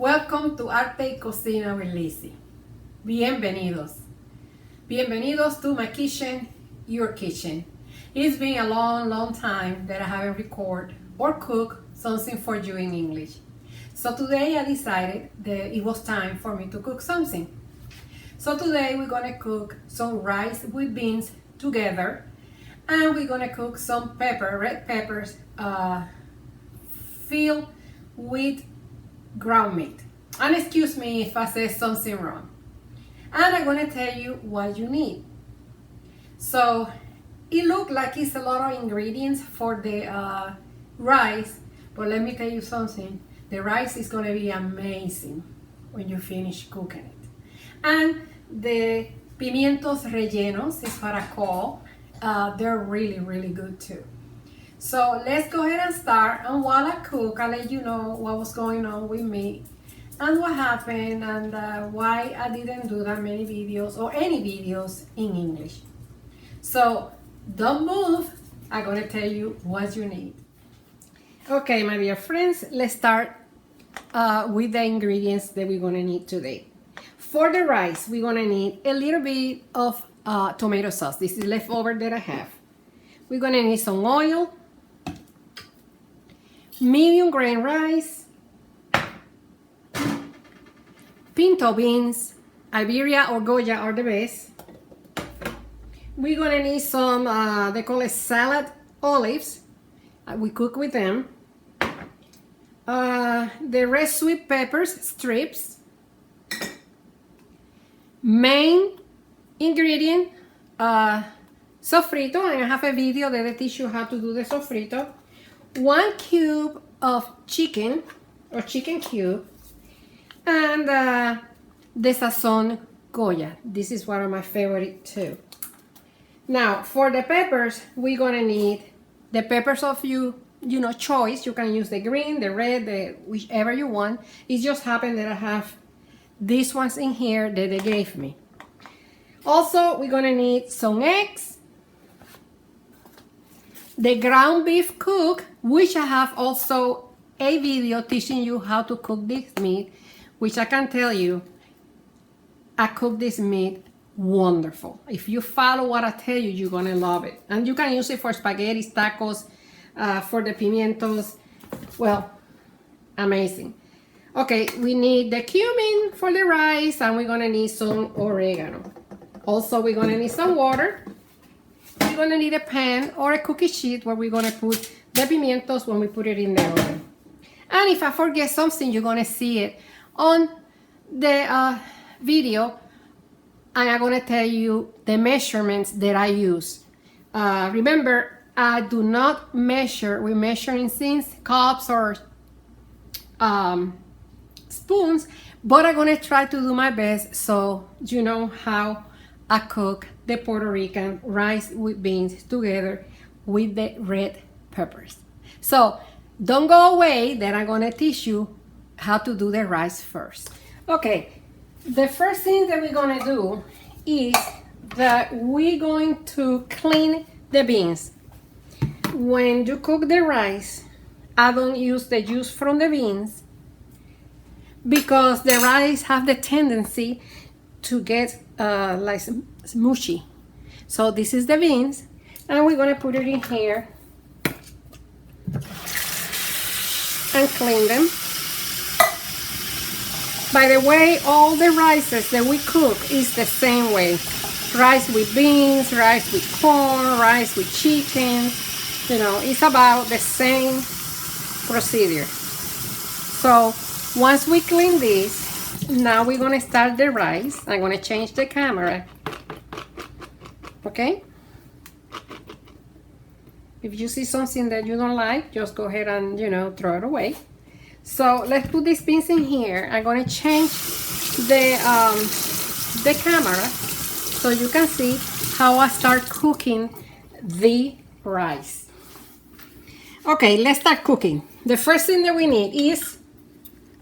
Welcome to Arte y Cocina with Lizzie. Bienvenidos. Bienvenidos to my kitchen, your kitchen. It's been a long time that I haven't recorded or cooked something for you in English. So today I decided that it was time for me to cook something. So today we're gonna cook some rice with beans together, and we're gonna cook some red peppers filled with ground meat. And excuse me if I say something wrong. And I'm gonna tell you what you need. So it looks like it's a lot of ingredients for the rice, but let me tell you something. The rice is gonna be amazing when you finish cooking it. And the pimientos rellenos is what I call. They're really good too. So let's go ahead and start, and while I cook, I'll let you know what was going on with me and what happened and why I didn't do that many videos or any videos in English. So don't move, I'm gonna tell you what you need. Okay, my dear friends, let's start with the ingredients that we're gonna need today. For the rice, we're gonna need a little bit of tomato sauce. This is leftover that I have. We're gonna need some oil, medium grain rice, pinto beans, Iberia or Goya are the best. We're gonna need some, they call it salad olives. We cook with them. The red sweet peppers strips. Main ingredient, sofrito, and I have a video that I teach you how to do the sofrito. 1 cube of chicken or chicken cube, and the Sazon Goya. This is one of my favorite too. Now for the peppers, we're gonna need the peppers of you know choice. You can use the green, the red, the whichever you want. It just happened that I have these ones in here that they gave me. Also, we're gonna need some eggs, the ground beef cook, which I have also a video teaching you how to cook this meat, which I can tell you, I cook this meat wonderful. If you follow what I tell you, you're gonna love it. And you can use it for spaghetti, tacos, for the pimientos. Well, amazing. Okay, we need the cumin for the rice, and we're gonna need some oregano. Also, we're gonna need some water. We're gonna need a pan or a cookie sheet where we're gonna put the pimientos when we put it in the oven. And if I forget something, you're gonna see it on the video, and I'm gonna tell you the measurements that I use. Remember, I do not measure, we measure in things, cups or spoons, but I'm gonna try to do my best so you know how I cook the Puerto Rican rice with beans together with the red peppers. So don't go away, then I'm gonna teach you how to do the rice first. Okay, the first thing that we're gonna do is that we're going to clean the beans. When you cook the rice, I don't use the juice from the beans because the rice have the tendency to get like mushy. So this is the beans, and we're gonna put it in here and clean them. By the way, all the rices that we cook is the same way. Rice with beans, rice with corn, rice with chicken. You know, it's about the same procedure. So once we clean this, now we're gonna start the rice. I'm gonna change the camera. Okay? If you see something that you don't like, just go ahead and, you know, throw it away. So let's put these beans in here. I'm gonna change the camera so you can see how I start cooking the rice. Okay, let's start cooking. The first thing that we need is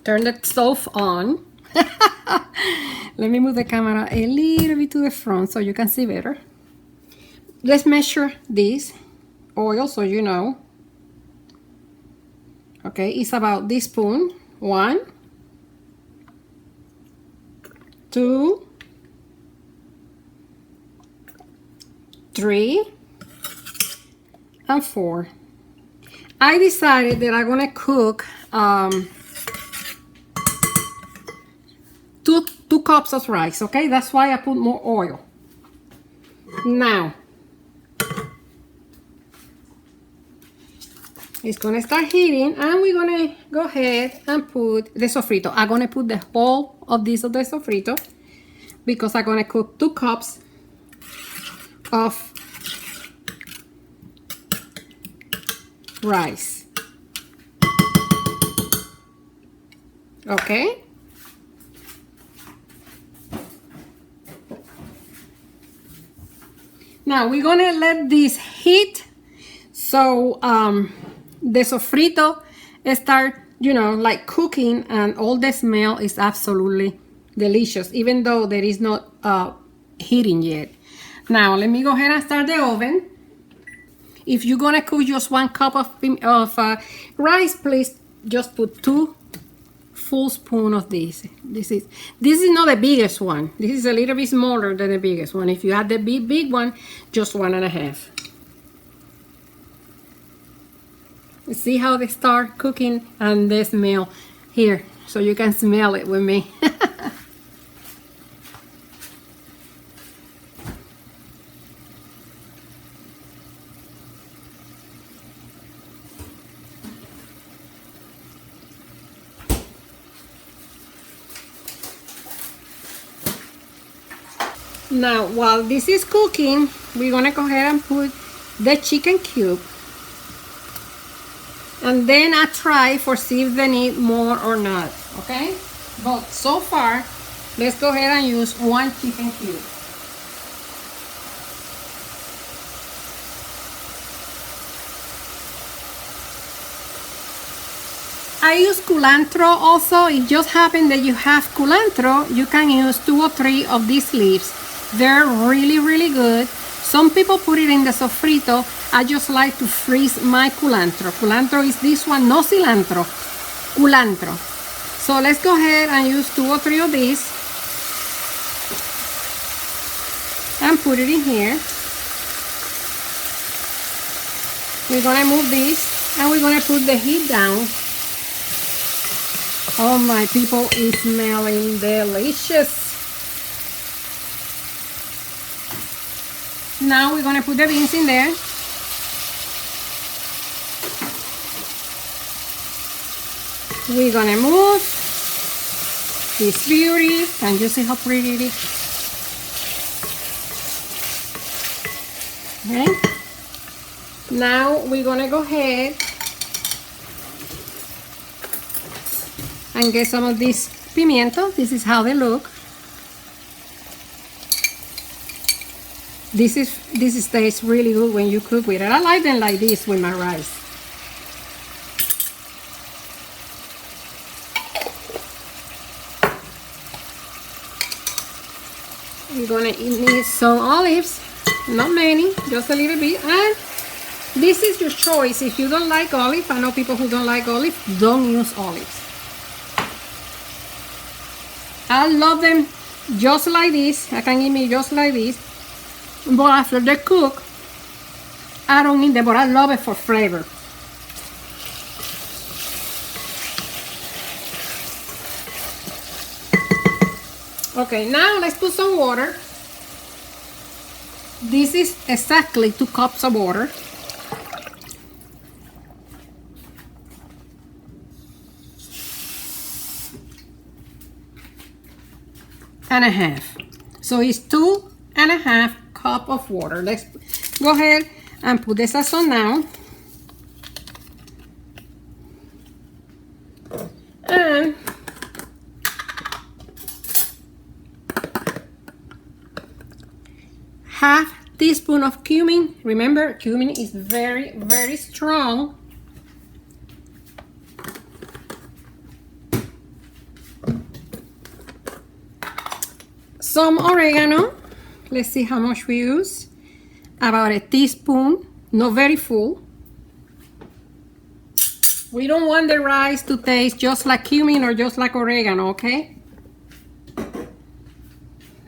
turn the stove on. Let me move the camera a little bit to the front so you can see better. Let's measure this oil so you know. Okay, it's about this spoon. 1, 2, 3, and 4. I decided that I'm gonna cook two cups of rice, okay? That's why I put more oil. Now, it's gonna start heating, and we're gonna go ahead and put the sofrito. I'm gonna put the whole of this of the sofrito because I'm gonna cook 2 cups of rice. Okay. Now we're gonna let this heat so the sofrito start, you know, like cooking, and all the smell is absolutely delicious, even though there is not heating yet. Now let me go ahead and start the oven. If you're gonna cook just 1 cup of rice, please just put 2 full spoons of this. This is not the biggest one. This is a little bit smaller than the biggest one. If you have the big one, just 1.5. See how they start cooking, and they smell here, so you can smell it with me. Now, while this is cooking, we're gonna go ahead and put the chicken cube, and then I try for see if they need more or not, okay? But so far, let's go ahead and use 1 chicken cube. I use culantro also. It just happened that you have culantro, you can use 2 or 3 of these leaves. They're really, really good. Some people put it in the sofrito. I just like to freeze my culantro. Culantro is this one, no cilantro, culantro. So let's go ahead and use 2 or 3 of these and put it in here. We're gonna move this, and we're gonna put the heat down. Oh my people, it's smelling delicious. Now we're gonna put the beans in there. We're gonna move this beauty. Can you see how pretty it is? Okay. Now we're gonna go ahead and get some of this pimiento. This is how they look. This tastes really good when you cook with it. I like them like this with my rice. We're gonna need some olives, not many, just a little bit. And this is your choice. If you don't like olive, I know people who don't like olive, don't use olives. I love them just like this. I can eat me just like this. But after they cook, I don't eat them, but I love it for flavor. Okay, now let's put some water. This is exactly 2 cups of water. And a half. So it's 2.5 cups of water. Let's go ahead and put the sazon down. And half teaspoon of cumin. Remember, cumin is very, very strong. Some oregano. Let's see how much we use. About a teaspoon, not very full. We don't want the rice to taste just like cumin or just like oregano, okay?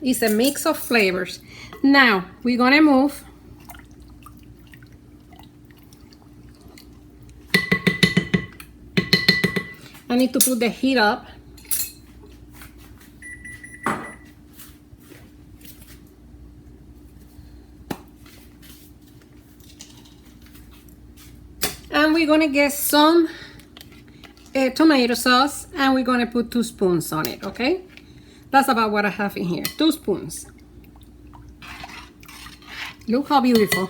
It's a mix of flavors. Now we're gonna move I need to put the heat up. And we're gonna get some tomato sauce, and we're gonna put 2 spoons on it, okay? That's about what I have in here, 2 spoons. Look how beautiful.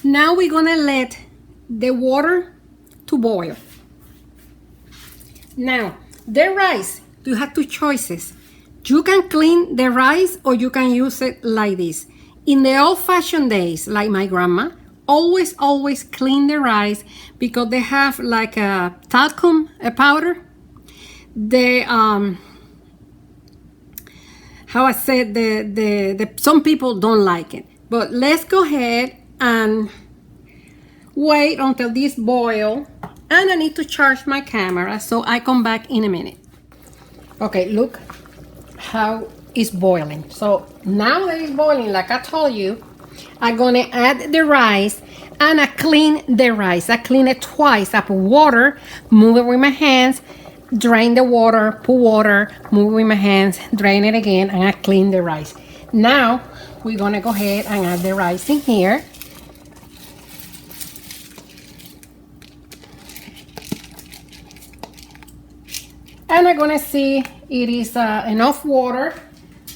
Now we're gonna let the water to boil. Now, the rice, you have 2 choices. You can clean the rice or you can use it like this. In the old-fashioned days, like my grandma, always clean the rice because they have like a talcum, a powder. The how I said, the some people don't like it. But let's go ahead and wait until this boil. And I need to charge my camera, so I come back in a minute. Okay, look how it's boiling. So now that it's boiling, like I told you, I'm gonna add the rice, and I clean the rice. I clean it twice. I put water, move it with my hands, drain the water, put water, move it with my hands, drain it again, and I clean the rice. Now we're gonna go ahead and add the rice in here. And I'm gonna see it is enough water,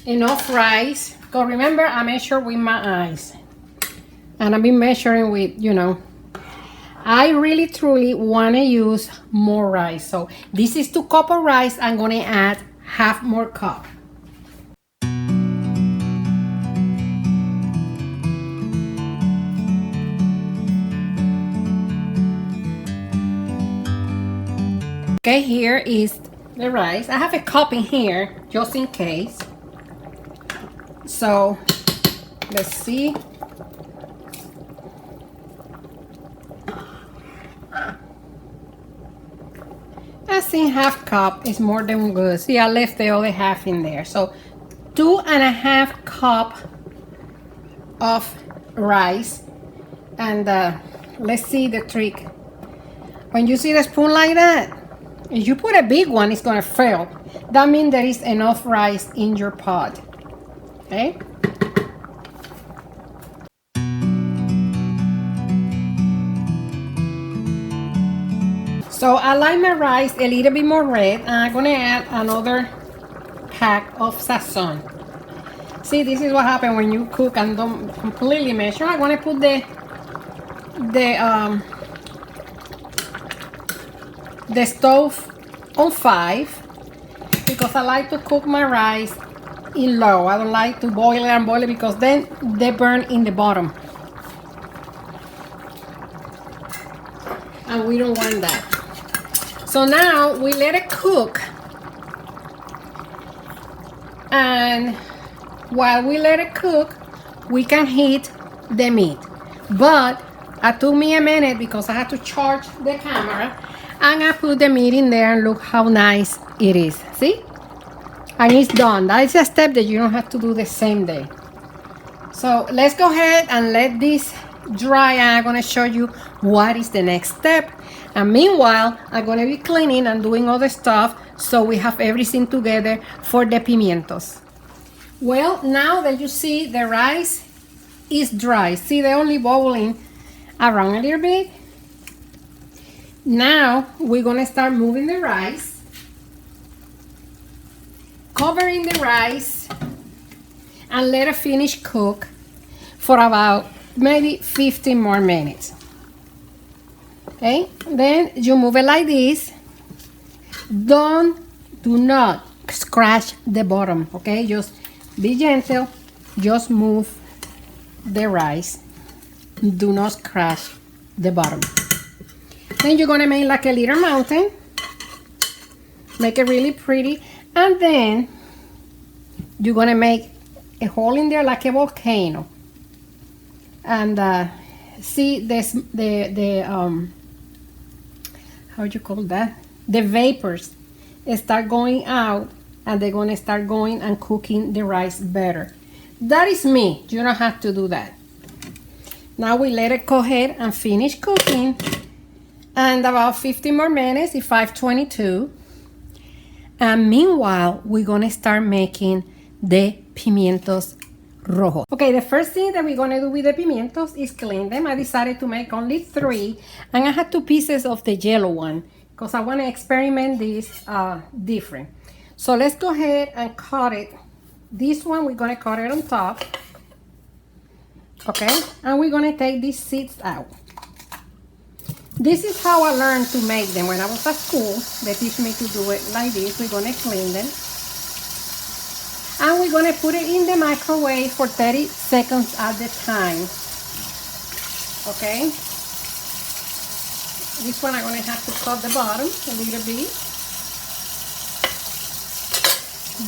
enough rice. Because remember, I measure with my eyes. And I've been measuring with, you know, I really truly wanna use more rice. So this is 2 cups of rice. I'm gonna add half more cup. Okay, here is the rice. I have a cup in here just in case. So let's see. I think half cup is more than good. See, I left the other half in there. So 2.5 cup of rice. And let's see the trick. When you see the spoon like that, if you put a big one, it's gonna fail. That means there is enough rice in your pot. Okay? So I like my rice a little bit more red, and I'm gonna add another pack of sazon. See, this is what happens when you cook and don't completely measure. I'm gonna put the stove on 5 because I like to cook my rice in low. I don't like to boil it and boil it because then they burn in the bottom, and we don't want that. So now we let it cook, and while we let it cook, we can heat the meat. But it took me a minute because I had to charge the camera, and I put the meat in there, and look how nice it is. See? And it's done. That is a step that you don't have to do the same day. So let's go ahead and let this dry, and I'm gonna show you what is the next step. And meanwhile, I'm gonna be cleaning and doing other stuff so we have everything together for the pimientos. Well, now that you see the rice is dry, see they're only bubbling around a little bit. Now we're gonna start moving the rice, covering the rice, and let it finish cook for about maybe 15 more minutes. Okay, then you move it like this. Do not scratch the bottom, okay? Just be gentle, just move the rice. Do not scratch the bottom. Then you're gonna make like a little mountain. Make it really pretty. And then you're gonna make a hole in there like a volcano. And see this, the how you call that? The vapors start going out, and they're gonna start going and cooking the rice better. That is me. You don't have to do that. Now we let it go ahead and finish cooking, and about 15 more minutes, it's 5:22. And meanwhile, we're gonna start making the pimientos rojos. Okay, the first thing that we're gonna do with the pimientos is clean them. I decided to make only 3, and I had 2 pieces of the yellow one because I want to experiment this different. So let's go ahead and cut it. This one, we're gonna cut it on top. Okay, and we're gonna take these seeds out. This is how I learned to make them. When I was at school, they teach me to do it like this. We're gonna clean them. And we're gonna put it in the microwave for 30 seconds at a time. Okay? This one I'm gonna have to cut the bottom a little bit.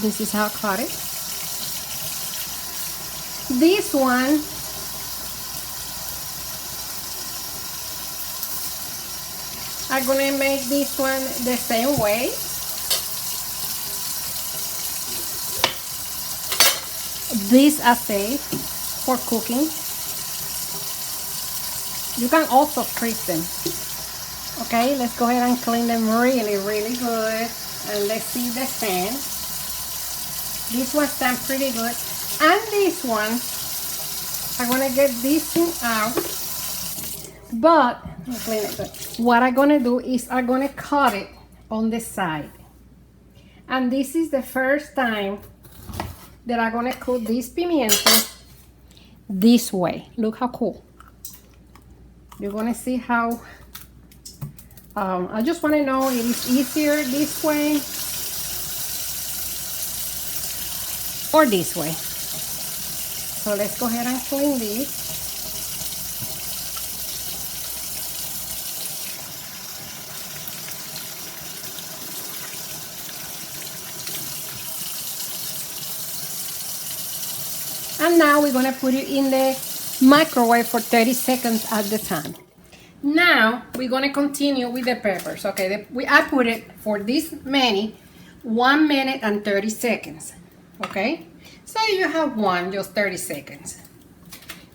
This is how I cut it. This one, I'm gonna make this one the same way. These are safe for cooking. You can also freeze them. Okay, let's go ahead and clean them really, really good. And let's see the stand. This one stands pretty good. And this one, I'm gonna get this thing out. But, I'll clean it good. What I'm gonna do is I'm gonna cut it on the side. And this is the first time that I'm gonna cook this pimiento this way. Look how cool. You're gonna see how, I just wanna know if it's easier this way or this way. So let's go ahead and clean this. And now we're gonna put it in the microwave for 30 seconds at the time. Now we're gonna continue with the peppers. Okay, I put it for this many, 1 minute and 30 seconds. Okay, so you have one, just 30 seconds.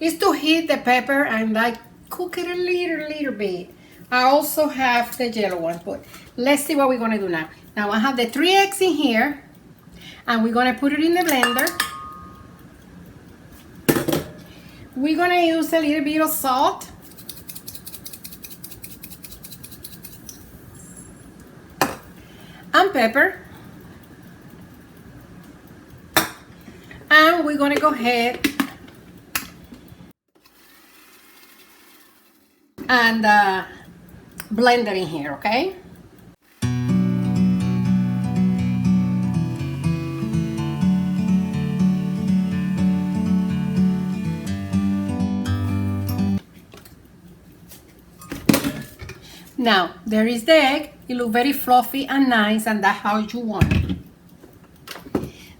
It's to heat the pepper and like cook it a little bit. I also have the yellow one, but let's see what we're gonna do now. Now I have the 3 eggs in here, and we're gonna put it in the blender. We're gonna use a little bit of salt. And pepper. And we're gonna go ahead and blend it in here, okay? Now, there is the egg. It looks very fluffy and nice, and that's how you want it.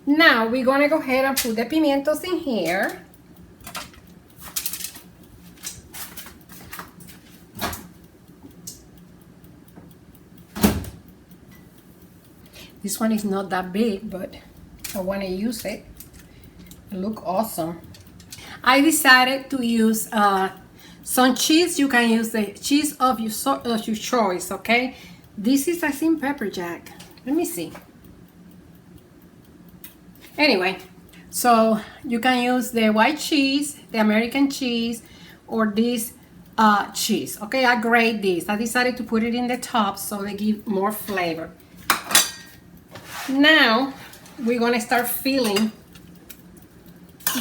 Now, we're gonna go ahead and put the pimientos in here. This one is not that big, but I wanna use it. It looks awesome. I decided to use some cheese. You can use the cheese of your choice, okay? This is, I think, pepper jack. Let me see. Anyway, so you can use the white cheese, the American cheese, or this cheese. Okay, I grate this. I decided to put it in the top so they give more flavor. Now, we're gonna start filling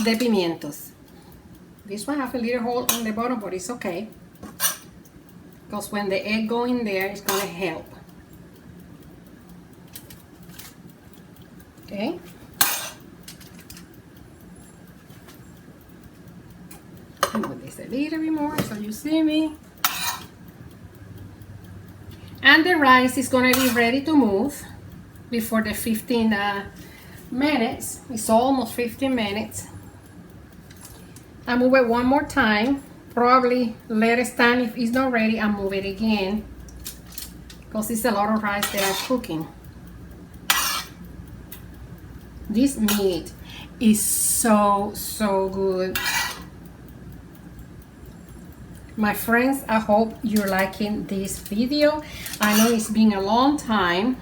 the pimientos. This one has a little hole on the bottom, but it's okay. Because when the egg go in there, it's gonna help. Okay. I'm gonna do this a little bit more so you see me. And the rice is gonna be ready to move before the 15 minutes. It's almost 15 minutes. I move it one more time. probably let it stand if it's not ready and move it again, because it's a lot of rice that I'm cooking. This meat is so good. My friends, I hope you're liking this video. I know it's been a long time.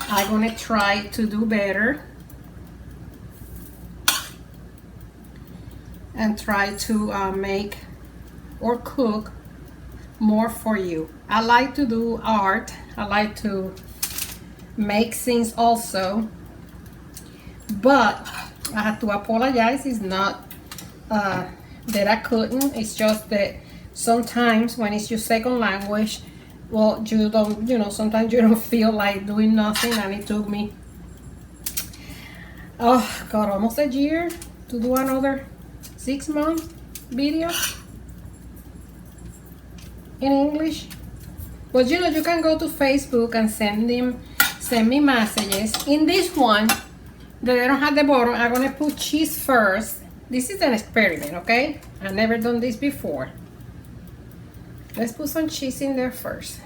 I'm gonna try to do better and try to make or cook more for you. I like to do art. I like to make things also, but I have to apologize. It's not that I couldn't. It's just that sometimes when it's your second language, well, you don't, sometimes you don't feel like doing nothing, and it took me, oh God, almost a year to do another 6-month video in English. But you can go to Facebook and send me messages. In this one that I don't have the bottom, I'm gonna put cheese first. This is an experiment, okay? I've never done this before. Let's put some cheese in there first.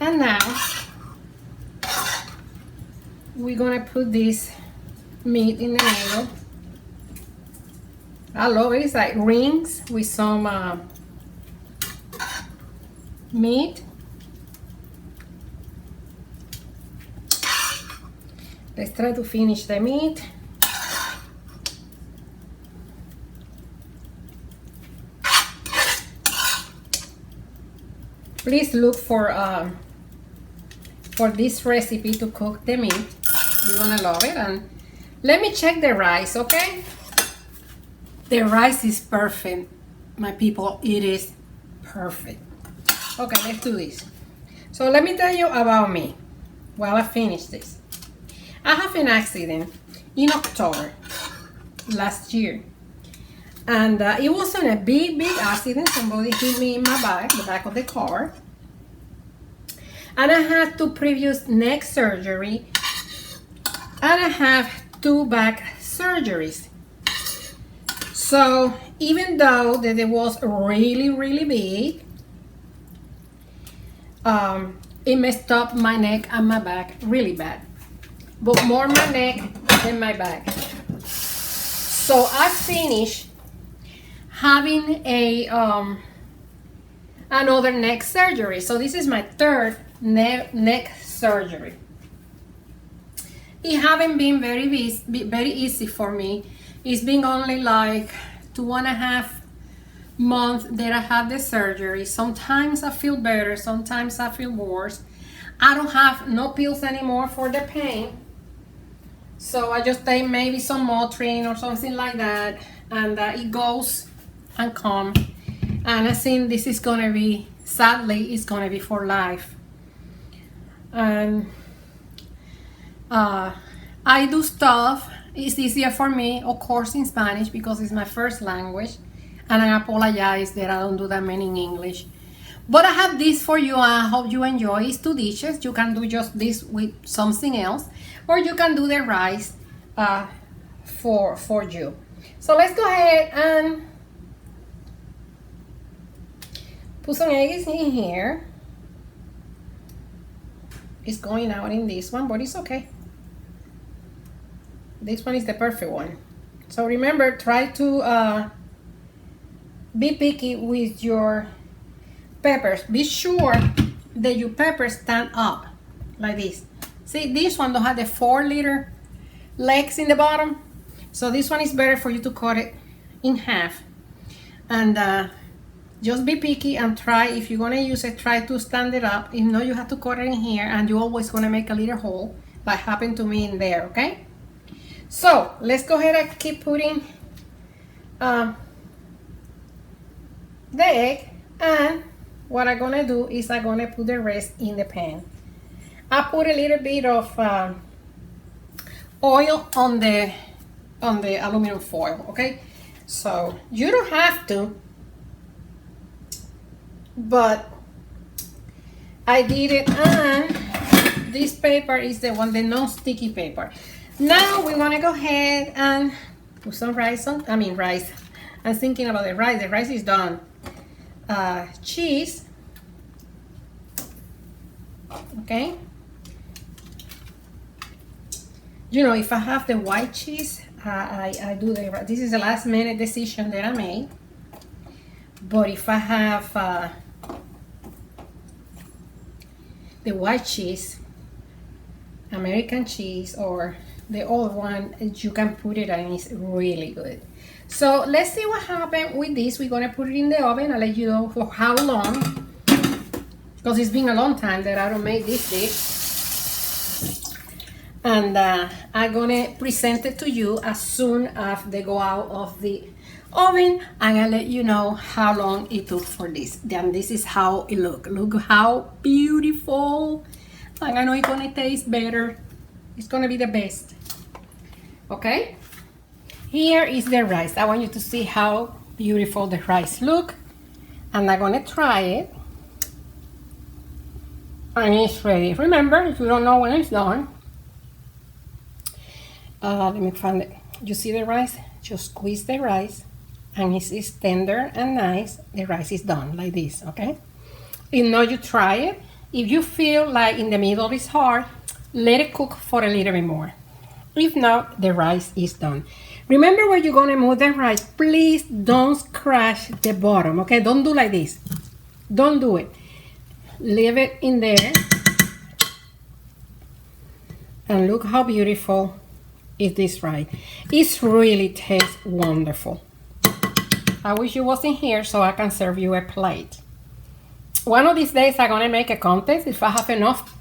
And now we're gonna put this meat in the middle. I love it. It's like rings with some meat. Let's try to finish the meat. Please look for this recipe to cook the meat. You're gonna love it. And let me check the rice, okay? The rice is perfect, my people. It is perfect. Okay, let's do this. So let me tell you about me while I finish this. I have an accident in October last year. And it wasn't a big accident. Somebody hit me in my back, the back of the car. And I had 2 previous neck surgery. And I have 2 back surgeries. So even though that it was really big, it messed up my neck and my back really bad. But more my neck than my back. So I finished having a another neck surgery. So this is my 3rd neck surgery. It haven't been very easy for me. It's been only like 2.5 months that I had the surgery. Sometimes I feel better, sometimes I feel worse. I don't have no pills anymore for the pain. So I just take maybe some Motrin or something like that, and it goes and comes. And I think this is gonna be, sadly, it's gonna be for life. And I do stuff. It's easier for me, of course, in Spanish because it's my first language. And I apologize that I don't do that many in English. But I have this for you. I hope you enjoy. It's 2 dishes. You can do just this with something else, or you can do the rice for you. So let's go ahead and put some eggs in here. It's going out in this one, but it's okay. This one is the perfect one. So remember, try to be picky with your peppers. Be sure that your peppers stand up like this. See, this one don't have the 4 little legs in the bottom. So this one is better for you to cut it in half. And just be picky and try, if you're gonna use it, try to stand it up. If not, you have to cut it in here, and you're always gonna make a little hole, like happened to me in there, okay? So let's go ahead and keep putting the egg, and what I'm gonna do is I'm gonna put the rest in the pan. I put a little bit of oil on the aluminum foil, okay? So you don't have to, but I did it, and this paper is the one, the non-sticky paper. Now we want to go ahead and put some rice on, I'm thinking about the rice. The rice is done. Cheese. Okay. You know, if I have the white cheese, I do the. This is a last minute decision that I made. But if I have the white cheese, American cheese, or the old one, you can put it and it's really good. So let's see what happened with this. We're gonna put it in the oven. I'll let you know for how long, because it's been a long time that I don't make this dish. And I'm gonna present it to you as soon as they go out of the oven, and I'll let you know how long it took for this. Then this is how it look. Look how beautiful. And I know it's gonna taste better. It's gonna be the best. Okay? Here is the rice. I want you to see how beautiful the rice look. And I'm gonna try it. And it's ready. Remember, if you don't know when it's done, let me find it. You see the rice? Just squeeze the rice, and it's tender and nice. The rice is done like this, okay? You know, you try it. If you feel like in the middle is hard, let it cook for a little bit more. If not, the rice is done. Remember, when you're gonna move the rice, please don't crash the bottom, okay? Don't do like this. Don't do it. Leave it in there. And look how beautiful is this rice. It really tastes wonderful. I wish you wasn't here so I can serve you a plate. One of these days I'm gonna make a contest. If I have enough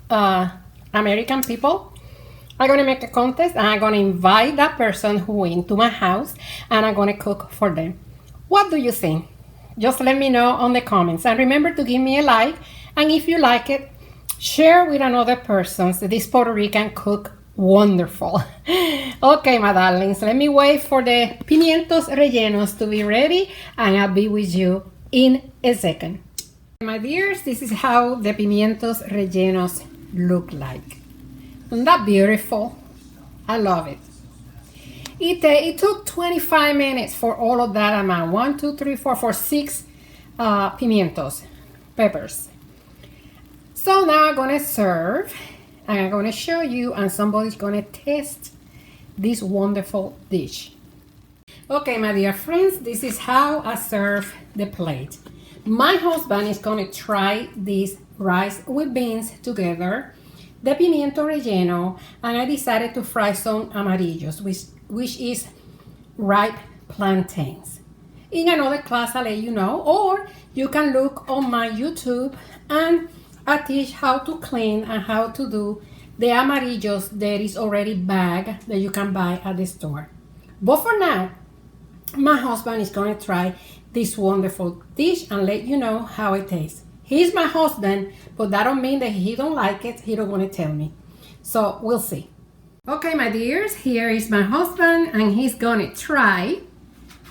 American people, I'm gonna make a contest and I'm gonna invite that person who wins to my house and I'm gonna cook for them. What do you think? Just let me know on the comments, and remember to give me a like, and if you like it, share with another person. So this Puerto Rican cook wonderful. Okay, my darlings, let me wait for the pimientos rellenos to be ready, and I'll be with you in a second. My dears, this is how the pimientos rellenos look like. Isn't that beautiful? I love it. It took 25 minutes for all of that amount. 1, 2, 3, 4, for 6 pimientos, peppers. So now I'm gonna serve, and I'm gonna show you, and somebody's gonna taste this wonderful dish. Okay, my dear friends, this is how I serve the plate. My husband is gonna try this rice with beans together, the pimiento relleno, and I decided to fry some amarillos, which is ripe plantains. In another class, I'll let you know, or you can look on my YouTube, and I teach how to clean and how to do the amarillos that is already bagged that you can buy at the store. But for now, my husband is going to try this wonderful dish and let you know how it tastes. He's my husband, but that don't mean that he don't like it. He don't want to tell me. So we'll see. Okay, my dears, here is my husband, and he's going to try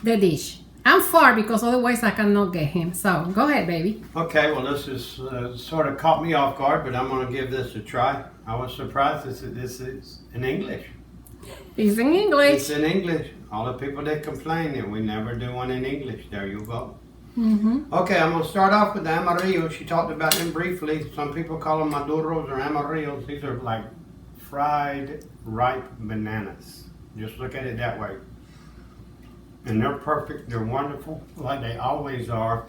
the dish. I'm far because otherwise I cannot get him. So go ahead, baby. Okay, well, this is sort of caught me off guard, but I'm going to give this a try. I was surprised this is in English. It's in English. It's in English. All the people that complain that we never do one in English, there you go. Mm-hmm. Okay, I'm going to start off with the amarillos. She talked about them briefly. Some people call them maduros or amarillos. These are like fried ripe bananas. Just look at it that way. And they're perfect, they're wonderful, like they always are.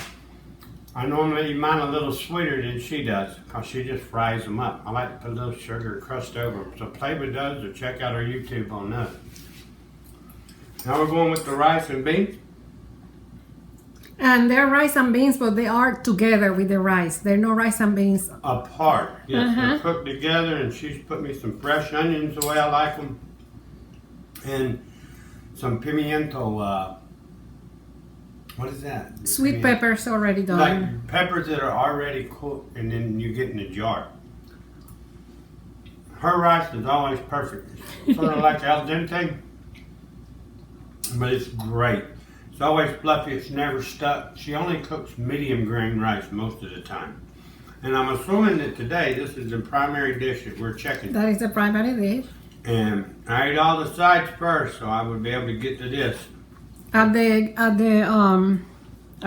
I normally eat mine a little sweeter than she does, because she just fries them up. I like to put a little sugar crust over them. So play with those, or check out our YouTube on that. Now we're going with the rice and beans. And they're rice and beans, but they are together with the rice. They're no rice and beans. Apart, yes, they're cooked together, and she's put me some fresh onions the way I like them. And some pimiento, what is that? Sweet peppers already done. Like peppers that are already cooked, and then you get in a jar. Her rice is always perfect. Sort of like al dente, but it's great. It's always fluffy, it's never stuck. She only cooks medium grain rice most of the time. And I'm assuming that today this is the primary dish that we're checking. That is the primary dish. And I ate all the sides first, so I would be able to get to this. Are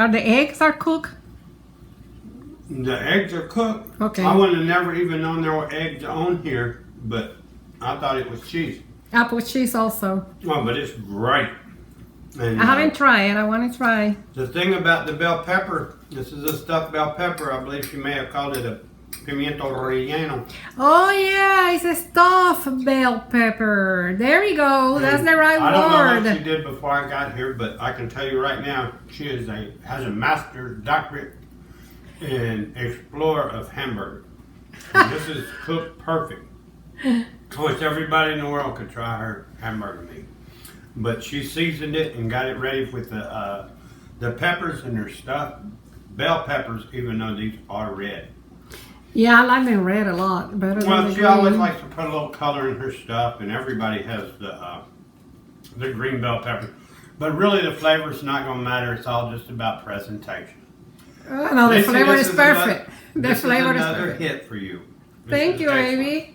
the eggs are cooked? The eggs are cooked. Okay. I would have never even known there were eggs on here, but I thought it was cheese. Apple cheese also. Oh, but it's great. And, I haven't tried it. I want to try. the thing about the bell pepper, this is a stuffed bell pepper. I believe she may have called it a pimiento relleno. Oh yeah, it's a stuffed bell pepper. There we go. That's the right I don't know word. what she did before I got here, but I can tell you right now, she has a master's doctorate in explorer of hamburger. And this is cooked perfect. I wish everybody in the world could try her hamburger meat. But she seasoned it and got it ready with the peppers and her stuffed bell peppers, even though these are red. Yeah, I like them red a lot. Better than Well, the she green. always likes to put a little color in her stuff, and everybody has the green bell pepper. But really, the flavor's not going to matter. It's all just about presentation. No, the Listen, flavor this is perfect. Another, The flavor is is another perfect. hit for you. This Thank is you, excellent. baby.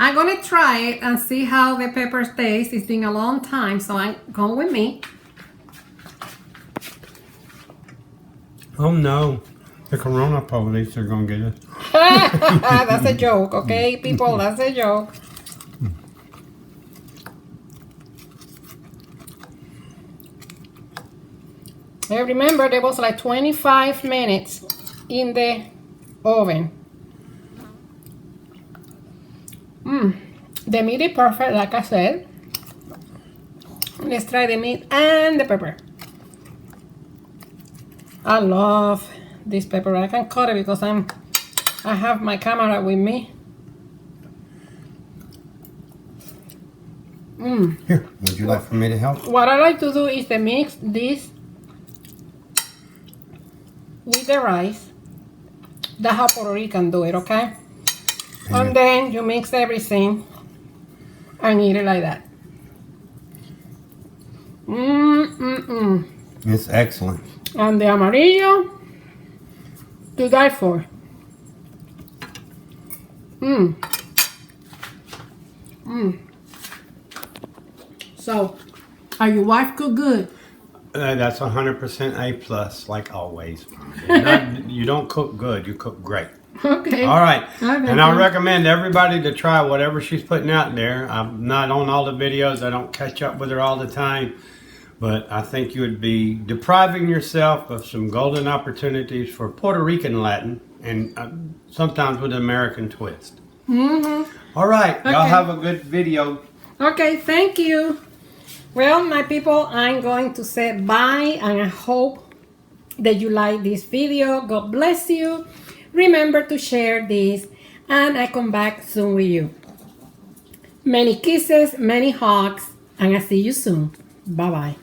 I'm gonna try it and see how the peppers taste. It's been a long time, so come with me. Oh no, the Corona police are going to get us. That's a joke, okay, people? That's a joke. I remember there was like 25 minutes in the oven. The meat is perfect, like I said. Let's try the meat and the pepper. I love this pepper. I can cut it because I have my camera with me. Here, would you like for me to help? What I like to do is to mix this with the rice. That's how Puerto Rican do it, okay? And then you mix everything and eat it like that. It's excellent. And the amarillo, to die for. So, are your wife cook good? That's 100% A plus, like always. You don't cook good, you cook great. Okay. All right, Okay. and I recommend everybody to try whatever she's putting out there. I'm not on all the videos. I don't catch up with her all the time, but I think you would be depriving yourself of some golden opportunities for Puerto Rican Latin and sometimes with an American twist. All right, y'all Okay. have a good video. Okay, thank you. Well, my people, I'm going to say bye, and I hope that you like this video. God bless you. Remember to share this, and I come back soon with you. Many kisses, many hugs, and I see you soon. Bye-bye.